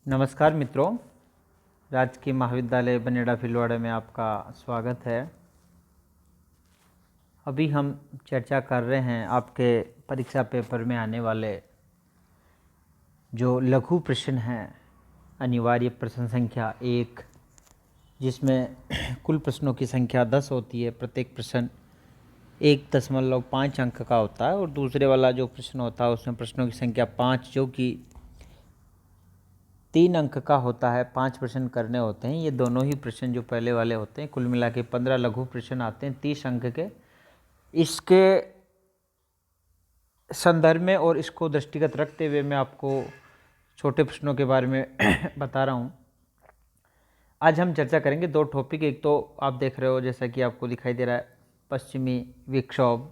नमस्कार मित्रों, राजकीय महाविद्यालय बनेड़ा भीलवाड़ा में आपका स्वागत है। अभी हम चर्चा कर रहे हैं आपके परीक्षा पेपर में आने वाले जो लघु प्रश्न हैं, अनिवार्य प्रश्न संख्या 1, जिसमें कुल प्रश्नों की संख्या 10 होती है। प्रत्येक प्रश्न 1.5 अंक का होता है और दूसरे वाला जो प्रश्न होता है उसमें प्रश्नों की संख्या 5 जो कि 3 अंक का होता है। 5 प्रश्न करने होते हैं। ये दोनों ही प्रश्न जो पहले वाले होते हैं, कुल मिला के 15 लघु प्रश्न आते हैं 30 अंक के। इसके संदर्भ में और इसको दृष्टिगत रखते हुए मैं आपको छोटे प्रश्नों के बारे में बता रहा हूँ। आज हम चर्चा करेंगे 2 टॉपिक। एक तो आप देख रहे हो, जैसा कि आपको दिखाई दे रहा है, पश्चिमी विक्षोभ,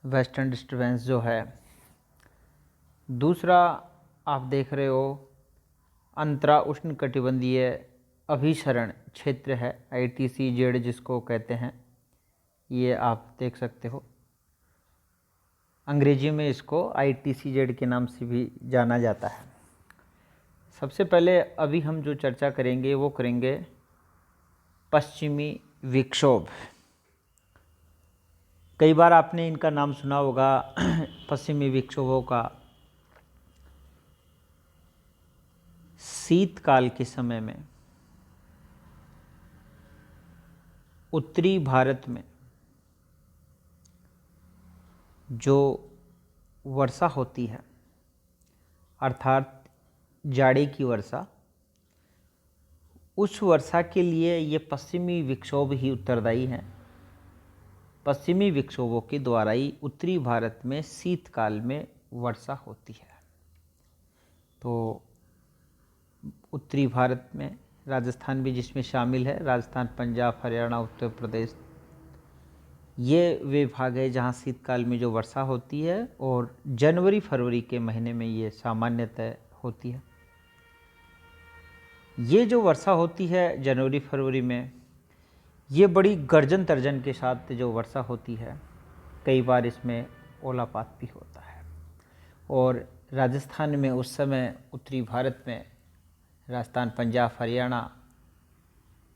वेस्टर्न डिस्टर्बेंस जो है। दूसरा आप देख रहे हो अंतरा उष्णकटिबंधीय अभिसरण क्षेत्र है, ITCZ जिसको कहते हैं। ये आप देख सकते हो, अंग्रेजी में इसको ITCZ के नाम से भी जाना जाता है। सबसे पहले अभी हम जो चर्चा करेंगे वो करेंगे पश्चिमी विक्षोभ। कई बार आपने इनका नाम सुना होगा पश्चिमी विक्षोभों का। शीतकाल के समय में उत्तरी भारत में जो वर्षा होती है, अर्थात जाड़े की वर्षा, उस वर्षा के लिए ये पश्चिमी विक्षोभ ही उत्तरदायी हैं। पश्चिमी विक्षोभों के द्वारा ही उत्तरी भारत में शीतकाल में वर्षा होती है। तो उत्तरी भारत में राजस्थान भी जिसमें शामिल है, राजस्थान, पंजाब, हरियाणा, उत्तर प्रदेश, ये वे भाग है जहाँ शीतकाल में जो वर्षा होती है और जनवरी फरवरी के महीने में ये सामान्यतः होती है। ये जो वर्षा होती है जनवरी फरवरी में, ये बड़ी गर्जन तर्जन के साथ जो वर्षा होती है, कई बार इसमें ओलापात भी होता है। और राजस्थान में उस समय, उत्तरी भारत में, राजस्थान, पंजाब, हरियाणा,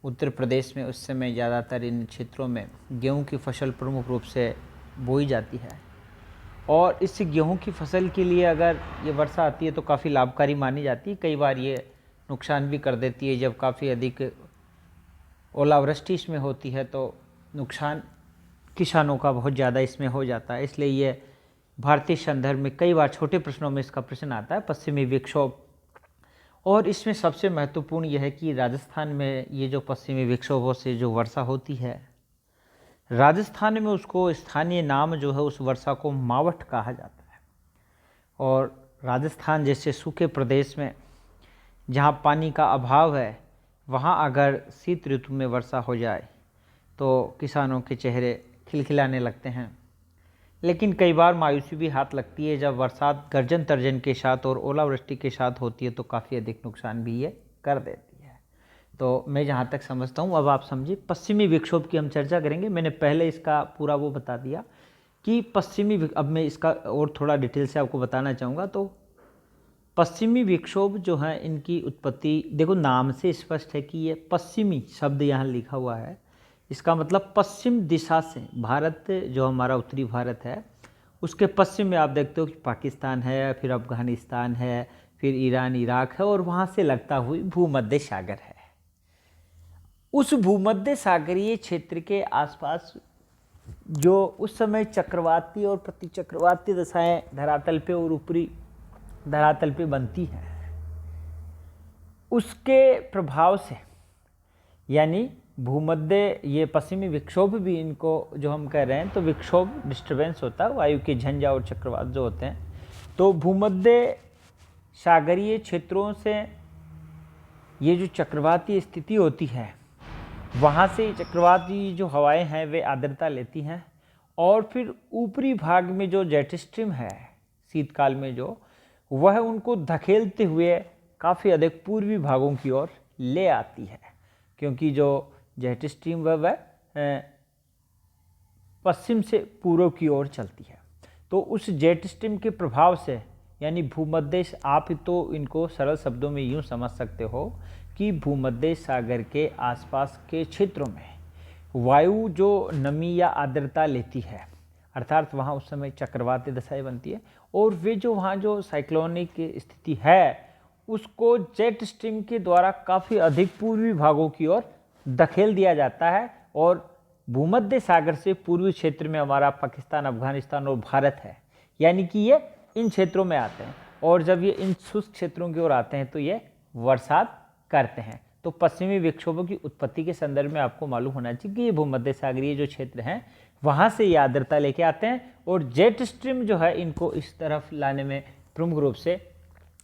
उत्तर प्रदेश में उस समय ज़्यादातर इन क्षेत्रों में गेहूं की फसल प्रमुख रूप से बोई जाती है। और इस गेहूं की फसल के लिए अगर ये वर्षा आती है तो काफ़ी लाभकारी मानी जाती है। कई बार ये नुकसान भी कर देती है। जब काफ़ी अधिक ओलावृष्टि इसमें होती है तो नुकसान किसानों का बहुत ज़्यादा इसमें हो जाता है। इसलिए ये भारतीय संदर्भ में कई बार छोटे प्रश्नों में इसका प्रश्न आता है, पश्चिमी विक्षोभ। और इसमें सबसे महत्वपूर्ण यह है कि राजस्थान में ये जो पश्चिमी विक्षोभों से जो वर्षा होती है, राजस्थान में उसको स्थानीय नाम जो है उस वर्षा को मावठ कहा जाता है। और राजस्थान जैसे सूखे प्रदेश में जहाँ पानी का अभाव है, वहाँ अगर शीत ऋतु में वर्षा हो जाए तो किसानों के चेहरे खिलखिलाने लगते हैं। लेकिन कई बार मायूसी भी हाथ लगती है जब बरसात गर्जन तर्जन के साथ और ओलावृष्टि के साथ होती है तो काफ़ी अधिक नुकसान भी ये कर देती है। तो मैं जहाँ तक समझता हूँ, अब आप समझिए, पश्चिमी विक्षोभ की हम चर्चा करेंगे। मैंने पहले इसका पूरा वो बता दिया कि अब मैं इसका और थोड़ा डिटेल से आपको बताना चाहूँगा। तो पश्चिमी विक्षोभ जो है, इनकी उत्पत्ति देखो, नाम से स्पष्ट है कि ये पश्चिमी शब्द यहाँ लिखा हुआ है। इसका मतलब पश्चिम दिशा से, भारत जो हमारा उत्तरी भारत है उसके पश्चिम में आप देखते हो कि पाकिस्तान है, फिर अफगानिस्तान है, फिर ईरान, इराक है, और वहाँ से लगता हुई भूमध्य सागर है। उस भूमध्य सागरीय क्षेत्र के आसपास जो उस समय चक्रवाती और प्रतिचक्रवाती दशाएं धरातल पे और ऊपरी धरातल पे बनती हैं, उसके प्रभाव से, यानी भूमध्य, ये पश्चिमी विक्षोभ भी इनको जो हम कह रहे हैं, तो विक्षोभ डिस्टर्बेंस होता है, वायु के झंझा और चक्रवात जो होते हैं। तो भूमध्य सागरीय क्षेत्रों से ये जो चक्रवाती स्थिति होती है, वहाँ से चक्रवाती जो हवाएं हैं वे आर्द्रता लेती हैं और फिर ऊपरी भाग में जो जेट स्ट्रीम है शीतकाल में जो, वह उनको धकेलते हुए काफ़ी अधिक पूर्वी भागों की ओर ले आती है, क्योंकि जो जेट स्ट्रीम वह पश्चिम से पूर्व की ओर चलती है। तो उस जेट स्ट्रीम के प्रभाव से यानी भूमध्य, आप तो इनको सरल शब्दों में यूँ समझ सकते हो कि भूमध्य सागर के आसपास के क्षेत्रों में वायु जो नमी या आर्द्रता लेती है, अर्थात वहाँ उस समय चक्रवाती दशाएं बनती है, और वे जो वहाँ जो साइक्लोनिक स्थिति है उसको जेट स्ट्रीम के द्वारा काफ़ी अधिक पूर्वी भागों की ओर धकेल दिया जाता है, और भूमध्य सागर से पूर्वी क्षेत्र में हमारा पाकिस्तान, अफगानिस्तान और भारत है, यानी कि ये इन क्षेत्रों में आते हैं, और जब ये इन शुष्क क्षेत्रों की ओर आते हैं तो ये बरसात करते हैं। तो पश्चिमी विक्षोभों की उत्पत्ति के संदर्भ में आपको मालूम होना चाहिए कि ये भूमध्य सागरीय जो क्षेत्र हैं वहाँ से ये आर्द्रता लेके आते हैं, और जेट स्ट्रीम जो है इनको इस तरफ लाने में प्रमुख रूप से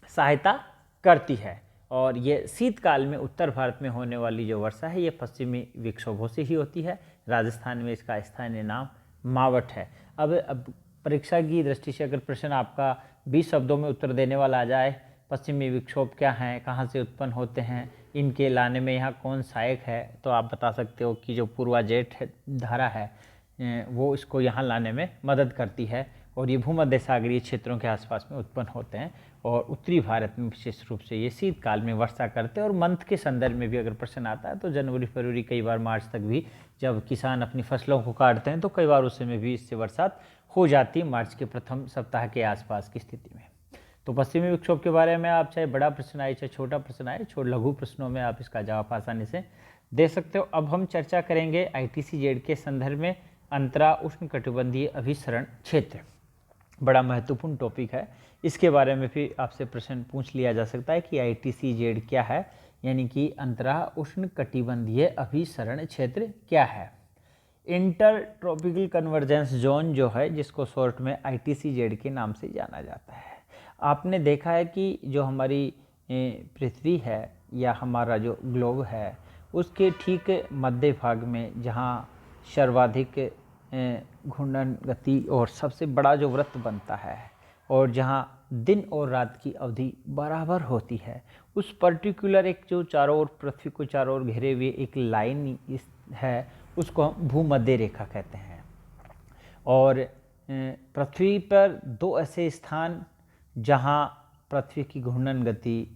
सहायता करती है। और ये शीतकाल में उत्तर भारत में होने वाली जो वर्षा है ये पश्चिमी विक्षोभों से ही होती है। राजस्थान में इसका स्थानीय नाम मावट है। अब परीक्षा की दृष्टि से अगर प्रश्न आपका 20 शब्दों में उत्तर देने वाला आ जाए, पश्चिमी विक्षोभ क्या हैं, कहाँ से उत्पन्न होते हैं, इनके लाने में यहाँ कौन सहायक है, तो आप बता सकते हो कि जो पूर्वा जेट धारा है वो इसको यहाँ लाने में मदद करती है, और ये भूमध्य सागरीय क्षेत्रों के आसपास में उत्पन्न होते हैं, और उत्तरी भारत में विशेष रूप से ये शीतकाल में वर्षा करते हैं। और मंथ के संदर्भ में भी अगर प्रश्न आता है तो जनवरी, फरवरी, कई बार मार्च तक भी जब किसान अपनी फसलों को काटते हैं तो कई बार उस समय भी इससे बरसात हो जाती है, मार्च के प्रथम सप्ताह के आसपास की स्थिति में। तो पश्चिमी विक्षोभ के बारे में आप चाहे बड़ा प्रश्न आए चाहे छोटा प्रश्न आए, लघु प्रश्नों में आप इसका जवाब आसानी से दे सकते हो। अब हम चर्चा करेंगे ITCZ के संदर्भ में अंतरा उष्ण कटिबंधीय अभिसरण क्षेत्र, बड़ा महत्वपूर्ण टॉपिक है। इसके बारे में भी आपसे प्रश्न पूछ लिया जा सकता है कि ITCZ क्या है, यानी कि अंतरा उष्ण कटिबंधीय अभिसरण क्षेत्र क्या है। इंटर ट्रॉपिकल कन्वर्जेंस जोन जो है, जिसको शॉर्ट में ITCZ के नाम से जाना जाता है। आपने देखा है कि जो हमारी पृथ्वी है या हमारा जो ग्लोब है उसके ठीक मध्य भाग में जहाँ सर्वाधिक घूर्णन गति और सबसे बड़ा जो वृत्त बनता है, और जहाँ दिन और रात की अवधि बराबर होती है, उस पर्टिकुलर एक जो चारों ओर पृथ्वी को चारों ओर घेरे हुए एक लाइन है उसको हम भूमध्य रेखा कहते हैं। और पृथ्वी पर दो ऐसे स्थान जहाँ पृथ्वी की घूर्णन गति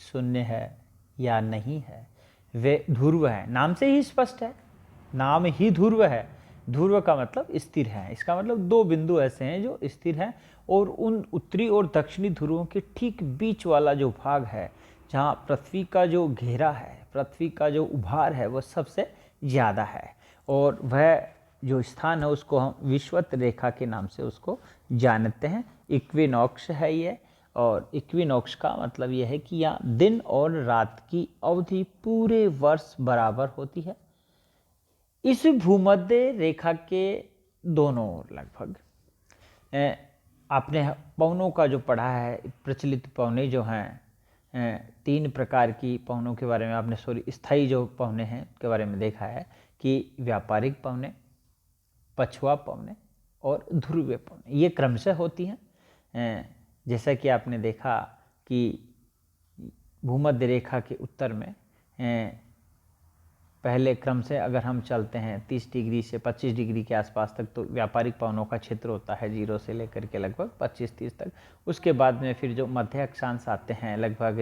शून्य है या नहीं है, वे ध्रुव है। नाम से ही स्पष्ट है, नाम ही ध्रुव है। ध्रुव का मतलब स्थिर है, इसका मतलब दो बिंदु ऐसे हैं जो स्थिर हैं, और उन उत्तरी और दक्षिणी ध्रुवों के ठीक बीच वाला जो भाग है जहाँ पृथ्वी का जो घेरा है, पृथ्वी का जो उभार है वह सबसे ज़्यादा है, और वह जो स्थान है उसको हम विषुवत रेखा के नाम से उसको जानते हैं। इक्विनॉक्स है ये, और इक्विनॉक्स का मतलब यह है कि यहाँ दिन और रात की अवधि पूरे वर्ष बराबर होती है। इस भूमध्य रेखा के दोनों ओर लगभग आपने पवनों का जो पढ़ा है, प्रचलित पवने जो हैं, 3 प्रकार की पवनों के बारे में आपने स्थायी जो पवने हैं के बारे में देखा है कि व्यापारिक पवने, पछुआ पवने और ध्रुवीय पवने, ये क्रमशः होती हैं। जैसा कि आपने देखा कि भूमध्य रेखा के उत्तर में पहले क्रम से अगर हम चलते हैं 30 डिग्री से 25 डिग्री के आसपास तक, तो व्यापारिक पवनों का क्षेत्र होता है 0 से लेकर के लगभग 25-30 तक। उसके बाद में फिर जो मध्य अक्षांश आते हैं लगभग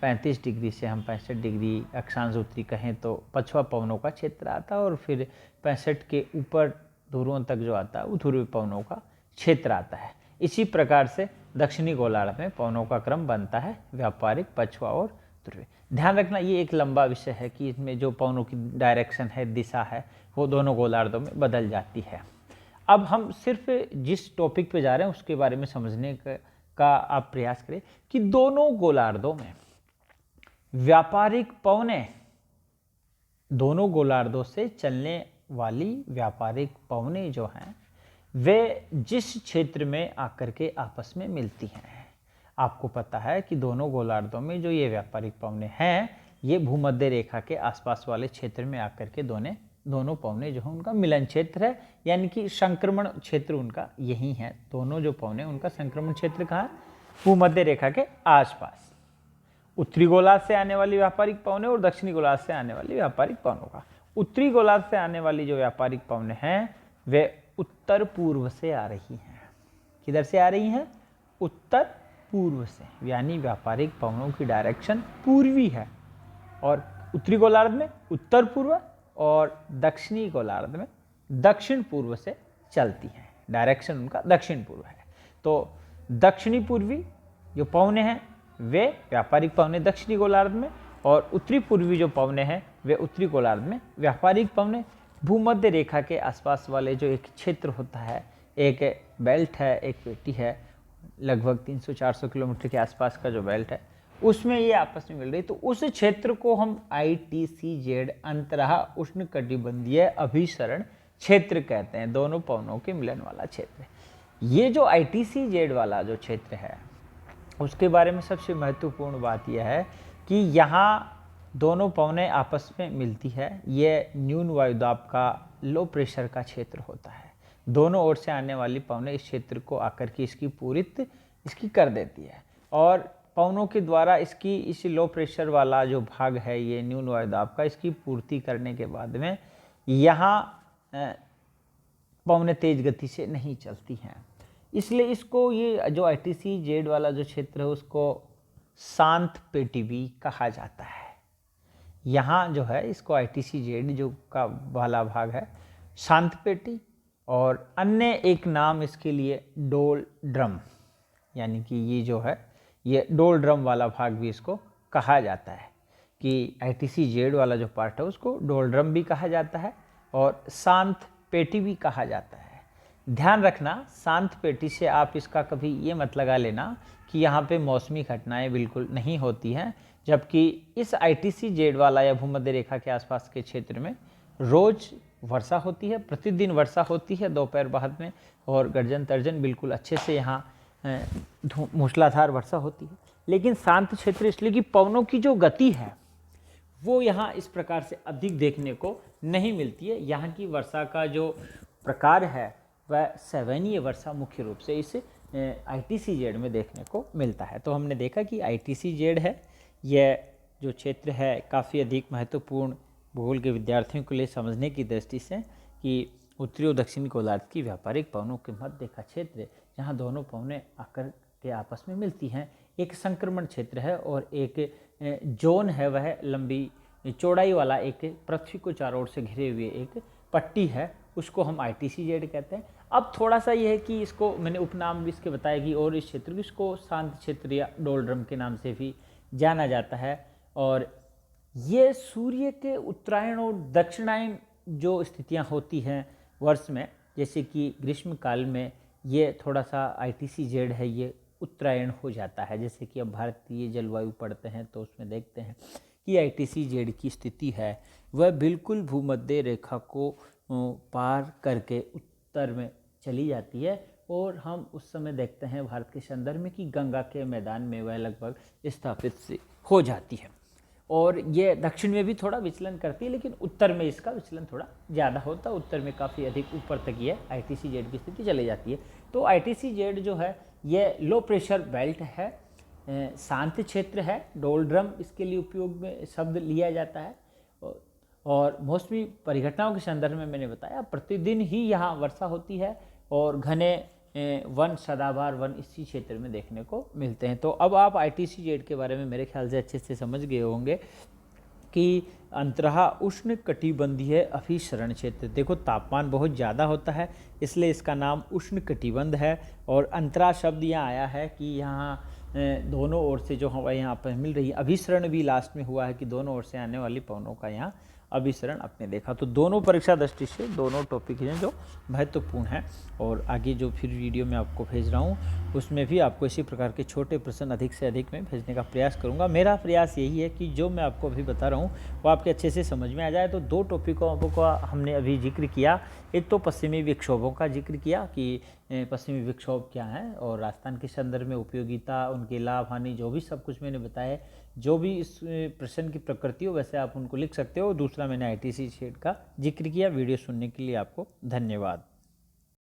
35 डिग्री से हम 65 डिग्री अक्षांश उत्तरी कहें तो पछुआ पवनों का क्षेत्र आता है, और फिर 65 के ऊपर ध्रुवों तक जो आता है वो ध्रुवीय पवनों का क्षेत्र आता है। इसी प्रकार से दक्षिणी गोलार्ध में पवनों का क्रम बनता है व्यापारिक, पछुआ और ध्रुवीय। ध्यान रखना ये एक लंबा विषय है कि इसमें जो पवनों की डायरेक्शन है, दिशा है, वो दोनों गोलार्धों में बदल जाती है। अब हम सिर्फ जिस टॉपिक पे जा रहे हैं उसके बारे में समझने का आप प्रयास करें कि दोनों गोलार्धों में व्यापारिक पवने, दोनों गोलार्धों से चलने वाली व्यापारिक पवने जो हैं वे जिस क्षेत्र में आकर के आपस में मिलती हैं, आपको पता है कि दोनों गोलार्धों में जो ये व्यापारिक पवने हैं ये भूमध्य रेखा के आसपास वाले क्षेत्र में आकर के दोनों पवने जो है उनका मिलन क्षेत्र है, यानी कि संक्रमण क्षेत्र उनका यही है। दोनों जो पवने उनका संक्रमण क्षेत्र कहाँ है? भूमध्य रेखा के आसपास। उत्तरी गोलार्ध से आने वाली व्यापारिक पवने और दक्षिणी गोलार्ध से आने वाली व्यापारिक पवनों का, उत्तरी गोलार्ध से आने वाली जो व्यापारिक पवने हैं वे उत्तर पूर्व से आ रही हैं। किधर से आ रही हैं? उत्तर पूर्व से, यानी व्यापारिक पवनों की डायरेक्शन पूर्वी है और उत्तरी गोलार्ध में उत्तर पूर्व और दक्षिणी गोलार्ध में दक्षिण पूर्व से चलती हैं। डायरेक्शन उनका दक्षिण पूर्व है। तो दक्षिणी पूर्वी जो पवने हैं वे व्यापारिक पवने दक्षिणी गोलार्ध में, और उत्तरी पूर्वी जो पवने हैं वे उत्तरी गोलार्ध में व्यापारिक पवने। भूमध्य रेखा के आसपास वाले जो एक क्षेत्र होता है, एक बेल्ट है, एक पेटी है, लगभग 300-400 किलोमीटर के आसपास का जो बेल्ट है, उसमें ये आपस में मिल रही, तो उस क्षेत्र को हम ITCZ अंतरः उष्णकटिबंधीय अभिसरण क्षेत्र कहते हैं। दोनों पवनों के मिलन वाला क्षेत्र। ये जो ITCZ वाला जो क्षेत्र है उसके बारे में सबसे महत्वपूर्ण बात यह है कि यहाँ दोनों पवनें आपस में मिलती है। ये न्यून वायुदाब का, लो प्रेशर का क्षेत्र होता है। दोनों ओर से आने वाली पवनें इस क्षेत्र को आकर के इसकी पूरित इसकी कर देती है, और पवनों के द्वारा इसकी इस लो प्रेशर वाला जो भाग है ये न्यून वायुदाब का, इसकी पूर्ति करने के बाद में यहाँ पवनें तेज गति से नहीं चलती हैं। इसलिए इसको, ये जो ITCZ वाला जो क्षेत्र है उसको शांत पेटी भी कहा जाता है। यहाँ जो है इसको ITCZ जो का वाला भाग है शांत पेटी, और अन्य एक नाम इसके लिए डोल ड्रम, यानी कि ये जो है ये डोल ड्रम वाला भाग भी इसको कहा जाता है कि ITCZ वाला जो पार्ट है उसको डोल ड्रम भी कहा जाता है और शांत पेटी भी कहा जाता है। ध्यान रखना, शांत पेटी से आप इसका कभी ये मत लगा लेना कि यहाँ पे मौसमी घटनाएं बिल्कुल नहीं होती हैं, जबकि इस ITCZ वाला या भूमध्य रेखा के आसपास के क्षेत्र में रोज वर्षा होती है, प्रतिदिन वर्षा होती है दोपहर बाद में, और गर्जन तर्जन बिल्कुल अच्छे से यहाँ मूसलाधार वर्षा होती है। लेकिन शांत क्षेत्र इसलिए कि पवनों की जो गति है वो यहाँ इस प्रकार से अधिक देखने को नहीं मिलती है। यहाँ की वर्षा का जो प्रकार है वह सैवनीय वर्षा मुख्य रूप से इस ITCZ में देखने को मिलता है। तो हमने देखा कि ITCZ है, यह जो क्षेत्र है काफ़ी अधिक महत्वपूर्ण भूगोल के विद्यार्थियों के लिए समझने की दृष्टि से, कि उत्तरी और दक्षिणी गोलार्ध की व्यापारिक पवनों के मध्य का क्षेत्र जहाँ दोनों पवनें आकर के आपस में मिलती हैं, एक संक्रमण क्षेत्र है, और एक जोन है वह लंबी चौड़ाई वाला एक पृथ्वी को चारों ओर से घिरे हुए एक पट्टी है, उसको हम ITCZ कहते हैं। अब थोड़ा सा यह है कि इसको मैंने उपनाम भी इसके बताया कि, और इस क्षेत्र को इसको शांत क्षेत्र या डोलड्रम के नाम से भी जाना जाता है। और ये सूर्य के उत्तरायण और दक्षिणायन जो स्थितियां होती हैं वर्ष में, जैसे कि ग्रीष्म काल में ये थोड़ा सा ITCZ है ये उत्तरायण हो जाता है। जैसे कि अब भारतीय जलवायु पढ़ते हैं तो उसमें देखते हैं कि ITCZ की स्थिति है वह बिल्कुल भूमध्य रेखा को पार करके उत्तर में चली जाती है, और हम उस समय देखते हैं भारत के संदर्भ में कि गंगा के मैदान में वह लगभग स्थापित से हो जाती है। और ये दक्षिण में भी थोड़ा विचलन करती है, लेकिन उत्तर में इसका विचलन थोड़ा ज़्यादा होता है। उत्तर में काफ़ी अधिक ऊपर तक ये ITCZ की स्थिति चली जाती है। तो ITCZ जो है ये लो प्रेशर बेल्ट है, शांत क्षेत्र है, डोलड्रम इसके लिए उपयोग में शब्द लिया जाता है। और मौसमी परिघटनाओं के संदर्भ में मैंने बताया प्रतिदिन ही यहाँ वर्षा होती है, और घने वन, सदाबहार वन इसी क्षेत्र में देखने को मिलते हैं। तो अब आप ITCZ के बारे में मेरे ख्याल से अच्छे से समझ गए होंगे कि अंतरः उष्ण कटिबंधीय अभिसरण क्षेत्र। देखो तापमान बहुत ज़्यादा होता है इसलिए इसका नाम उष्ण कटिबंध है, और अंतरा शब्द यहाँ आया है कि यहाँ दोनों ओर से जो हवा यहाँ पर मिल रही है, अभिसरण भी लास्ट में हुआ है कि दोनों ओर से आने वाली पवनों का यहाँ अभिसरण आपने देखा। तो दोनों परीक्षा दृष्टि से दोनों टॉपिक हैं जो महत्वपूर्ण हैं, और आगे जो फिर वीडियो मैं आपको भेज रहा हूँ उसमें भी आपको इसी प्रकार के छोटे प्रश्न अधिक से अधिक मैं भेजने का प्रयास करूँगा। मेरा प्रयास यही है कि जो मैं आपको अभी बता रहा हूँ वो आपके अच्छे से समझ में आ जाए। तो दो टॉपिकों का हमने अभी जिक्र किया, एक तो पश्चिमी विक्षोभों का जिक्र किया कि पश्चिमी विक्षोभ क्या हैं और राजस्थान के संदर्भ में उपयोगिता, उनके लाभ हानि, जो भी सब कुछ मैंने बताया, जो भी इस प्रश्न की प्रकृति हो वैसे आप उनको लिख सकते हो। दूसरा मैंने ITCZ का जिक्र किया। वीडियो सुनने के लिए आपको धन्यवाद।